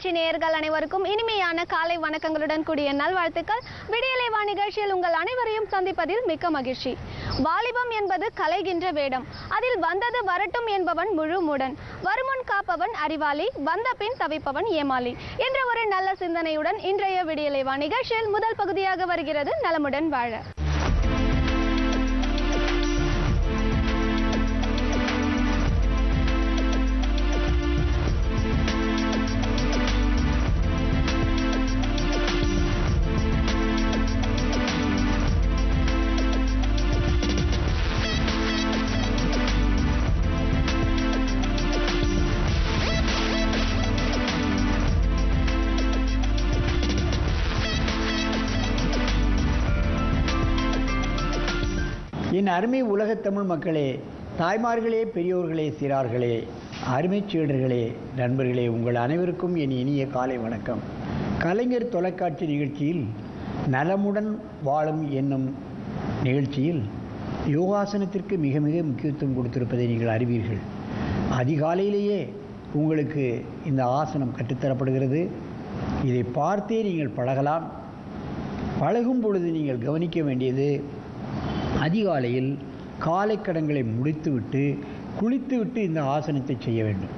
தொலைக்காட்சி நேயர்கள் அனைவருக்கும் இனிமையான காலை வணக்கங்களுடன் கூடிய நல்வாழ்த்துக்கள். விடியலைவா நிகழ்ச்சியில் உங்கள் அனைவரையும் சந்திப்பதில் மிக்க மகிழ்ச்சி. வாலிபம் என்பது கலைகின்ற வேடம். அதில் வந்தது வரட்டும் என்பவன் முழு மூடன், வருமுன் காப்பவன் அறிவாளி, வந்த பின் தவிப்பவன் ஏமாளி என்ற ஒரு நல்ல சிந்தனையுடன் இன்றைய விடியலைவா நிகழ்ச்சியில் முதல் பகுதியாக வருகிறது நலமுடன் வாழ. என் அருமை உலகத் தமிழ் மக்களே, தாய்மார்களே, பெரியோர்களே, சிறார்களே, அருமைச் சீடர்களே, நண்பர்களே, உங்கள் அனைவருக்கும் என் இனிய காலை வணக்கம். கலைஞர் தொலைக்காட்சி நிகழ்ச்சியில் நலமுடன் வாழும் என்னும் நிகழ்ச்சியில் யோகாசனத்திற்கு மிக மிக முக்கியத்துவம் கொடுத்திருப்பதை நீங்கள் அறிவீர்கள். அதிகாலையிலேயே உங்களுக்கு இந்த ஆசனம் கற்றுத்தரப்படுகிறது. இதை பார்த்தே நீங்கள் பழகலாம். பழகும் பொழுது நீங்கள் கவனிக்க வேண்டியது, அதிகாலையில் காலை கடன்களை முடித்துவிட்டு குளித்துவிட்டு இந்த ஆசனத்தை செய்ய வேண்டும்.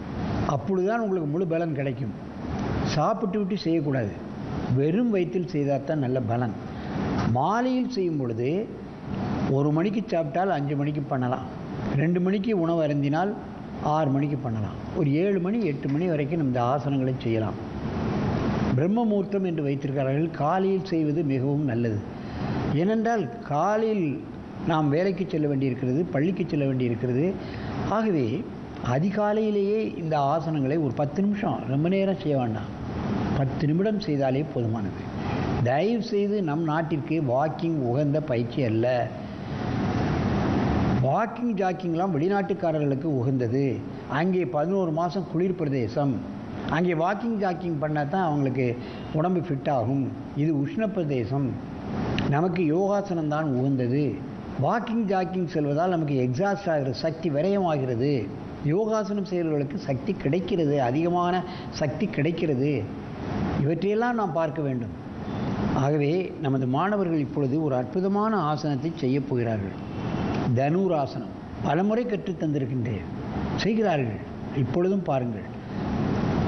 அப்பொழுதுதான் உங்களுக்கு முழு பலன் கிடைக்கும். சாப்பிட்டு விட்டு செய்யக்கூடாது. வெறும் வயிற்றில் செய்தால் தான் நல்ல பலன். மாலையில் செய்யும் பொழுது 1 மணிக்கு சாப்பிட்டால் 5 மணிக்கு பண்ணலாம். 2 மணிக்கு உணவு அருந்தினால் 6 மணிக்கு பண்ணலாம். ஒரு 7 மணி 8 மணி வரைக்கும் இந்த ஆசனங்களை செய்யலாம். பிரம்ம முகூர்த்தம் என்று வைத்திருக்கிறார்கள். காலையில் செய்வது மிகவும் நல்லது. ஏனென்றால் காலையில் நாம் வேலைக்கு செல்ல வேண்டியிருக்கிறது, பள்ளிக்கு செல்ல வேண்டியிருக்கிறது. ஆகவே அதிகாலையிலேயே இந்த ஆசனங்களை ஒரு 10 நிமிஷம், ரொம்ப நேரம் செய்ய வேண்டாம், 10 நிமிடம் செய்தாலே போதுமானது. தயவு செய்து நம் நாட்டிற்கு வாக்கிங் உகந்த பயிற்சி அல்ல. வாக்கிங் ஜாக்கிங்லாம் வெளிநாட்டுக்காரர்களுக்கு உகந்தது. அங்கே 11 மாதம் குளிர் பிரதேசம். அங்கே வாக்கிங் ஜாக்கிங் பண்ணால் தான் அவங்களுக்கு உடம்பு ஃபிட் ஆகும். இது உஷ்ண பிரதேசம். நமக்கு யோகாசனம் தான் உகந்தது. வாக்கிங் ஜாக்கிங் செல்வதால் நமக்கு எக்ஸாஸ்ட் ஆகிறது, சக்தி விரயமாகிறது. யோகாசனம் செய்கிறவர்களுக்கு சக்தி கிடைக்கிறது, அதிகமான சக்தி கிடைக்கிறது. இவற்றையெல்லாம் நாம் பார்க்க வேண்டும். ஆகவே நமது மாணவர்கள் இப்பொழுது ஒரு அற்புதமான ஆசனத்தை செய்ய போகிறார்கள். தனுராசனம் பலமுறை கற்றுத் தந்திருக்கின்றேன், செய்கிறார்கள். இப்பொழுதும் பாருங்கள்.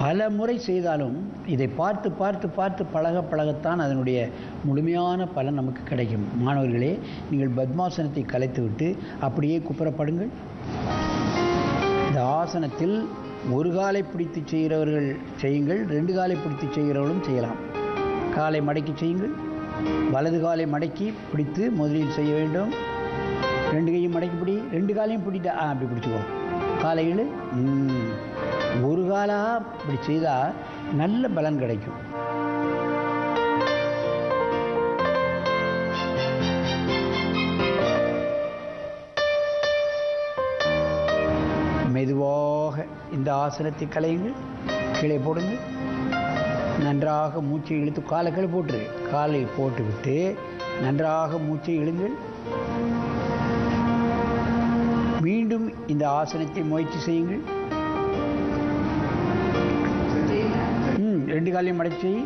பல முறை செய்தாலும் இதை பார்த்து பார்த்து பார்த்து பழக பழகத்தான் அதனுடைய முழுமையான பலன் நமக்கு கிடைக்கும். மாணவர்களே, நீங்கள் பத்மாசனத்தை கலைத்துவிட்டு அப்படியே குப்புறப்படுங்கள். இந்த ஆசனத்தில் ஒரு காலை பிடித்து செய்கிறவர்கள் செய்யுங்கள், 2 காலை பிடித்து செய்கிறவர்களும் செய்யலாம். காலை மடக்கி செய்யுங்கள். வலது காலை மடக்கி பிடித்து முதலில் செய்ய வேண்டும். 2 கையும் மடக்கி பிடி, 2 காலையும் பிடிட்டா அப்படி பிடிச்சிக்கோ. காலையில் ஒரு காலாக இப்படி செய்தால் நல்ல பலன் கிடைக்கும். மெதுவாக இந்த ஆசனத்தை கலையுங்கள். கீழே போடுங்கள். நன்றாக மூச்சை இழுத்து காலை கீழே போட்டுரு. காலை போட்டுவிட்டு நன்றாக மூச்சை இழுங்கள். மீண்டும் இந்த ஆசனத்தை முயற்சி செய்யுங்கள். 2 காலையும் மடக்கி செய்.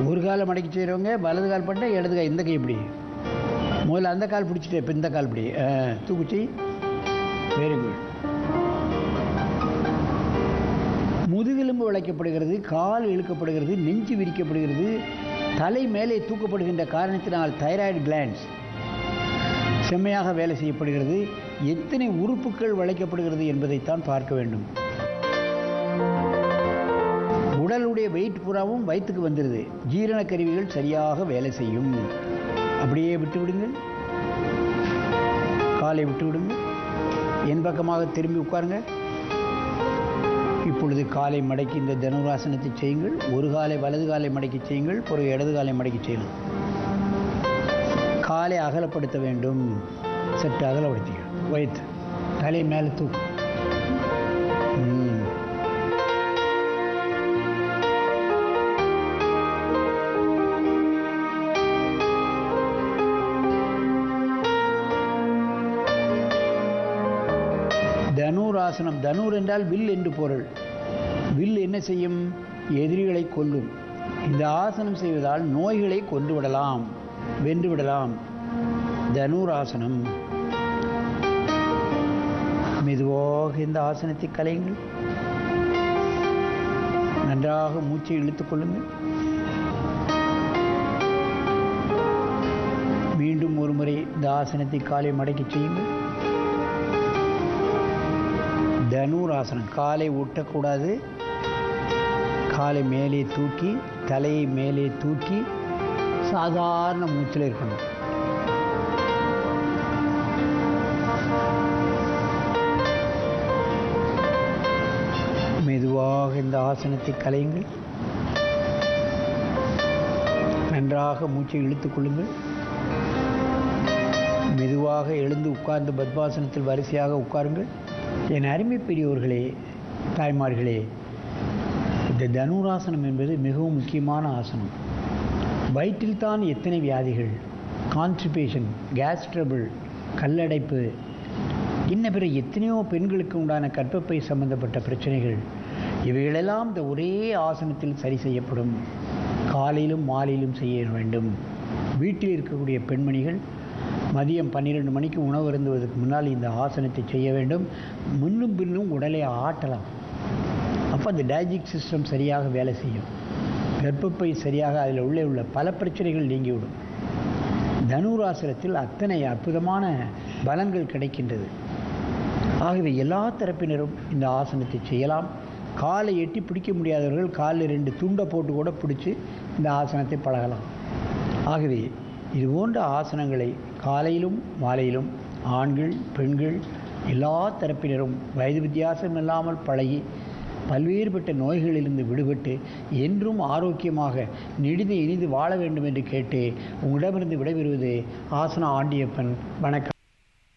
ஒரு காலை மடக்கி செய்கிறவங்க வலது கால் பண்ணால் இடது கால், இந்த கை இப்படி. முதல்ல அந்த கால் பிடிச்சிட்டு இப்போ இந்த கால் இப்படி தூக்கு செய். Very good. முதுகெலும்பு விளைக்கப்படுகிறது, கால் இழுக்கப்படுகிறது, நெஞ்சு விரிக்கப்படுகிறது, தலை மேலே தூக்கப்படுகின்ற காரணத்தினால் தைராய்டு கிளாண்ட்ஸ் செம்மையாக வேலை செய்யப்படுகிறது. எத்தனை உறுப்புகள் வளைக்கப்படுகிறது என்பதைத்தான் பார்க்க வேண்டும். உடலுடைய வெயிட் பூராவும் வயிற்றுக்கு வந்துடுது. ஜீரண கருவிகள் சரியாக வேலை செய்யும். அப்படியே விட்டு விடுங்கள். காலை விட்டு விடுங்கள். என் பக்கமாக திரும்பி உட்காருங்க. இப்பொழுது காலை மடக்கி இந்த தனுராசனத்தை செய்யுங்கள். ஒரு காலை வலது காலை மடக்கி செய்யுங்கள், பிறகு இடது காலை மடக்கி செய்யலாம். காலை அகலப்படுத்த வேண்டும். சற்று அகலப்படுத்திக்க. வயிற்று தலை மேலே தூக்கு. தனுராசனம். தனுர் என்றால் வில் என்று பொருள். வில் என்ன செய்யும்? எதிரிகளை கொல்லும். இந்த ஆசனம் செய்வதால் நோய்களை கொன்று விடலாம், வென்று விடலாம். தனுராசனம். மெதுவாக இந்த ஆசனத்தை கலையுங்கள். நன்றாக மூச்சை இழுத்துக் கொள்ளுங்கள். மீண்டும் ஒரு முறை இந்த ஆசனத்தை காலை மடக்கி செய்யுங்கள். தனுராசனம். காலை ஒட்டக்கூடாது. காலை மேலே தூக்கி, தலையை மேலே தூக்கி சாதாரண மூச்சில் இருக்கணும். மெதுவாக இந்த ஆசனத்தை கலையுங்கள். நன்றாக மூச்சை இழுத்துக் கொள்ளுங்கள். மெதுவாக எழுந்து உட்கார்ந்து பத்மாசனத்தில் வரிசையாக உட்காருங்கள். என் அருமை பெரியோர்களே, தாய்மார்களே, இந்த தனுராசனம் என்பது மிகவும் முக்கியமான ஆசனம். வயிற்றில் தான் எத்தனை வியாதிகள், கான்ஸ்டிபேஷன், கேஸ் ட்ரபிள், கல்லடைப்பு, இன்ன பிற எத்தனையோ பெண்களுக்கு உண்டான கர்ப்பப்பை சம்பந்தப்பட்ட பிரச்சனைகள், இவைகளெல்லாம் இந்த ஒரே ஆசனத்தில் சரி செய்யப்படும். காலையிலும் மாலையிலும் செய்ய வேண்டும். வீட்டில் இருக்கக்கூடிய பெண்மணிகள் மதியம் 12 மணிக்கு உணவு அருந்துவதற்கு முன்னால் இந்த ஆசனத்தை செய்ய வேண்டும். முன்னும் பின்னும் உடலை ஆட்டலாம். அப்போ அந்த டைஜஸ்ட் சிஸ்டம் சரியாக வேலை செய்யும். கர்ப்பப்பை சரியாக அதில் உள்ள பல பிரச்சனைகள் நீங்கிவிடும். தனுராசனத்தில் அத்தனை அற்புதமான பலன்கள் கிடைக்கின்றது. ஆகவே எல்லா தரப்பினரும் இந்த ஆசனத்தை செய்யலாம். காலை எட்டி பிடிக்க முடியாதவர்கள் காலில் 2 துண்டை போட்டு கூட பிடிச்சி இந்த ஆசனத்தை பழகலாம். ஆகவே இது போன்ற ஆசனங்களை காலையிலும் மாலையிலும் ஆண்கள், பெண்கள், எல்லா தரப்பினரும் வயது வித்தியாசம் இல்லாமல் பழகி பல்வேறுபட்ட நோய்களிலிருந்து விடுபட்டு என்றும் ஆரோக்கியமாக நெடிது இனிது வாழ வேண்டும் என்று கேட்டு உங்களிடமிருந்து விடைபெறுவது ஆசனா ஆண்டியப்பன். வணக்கம்.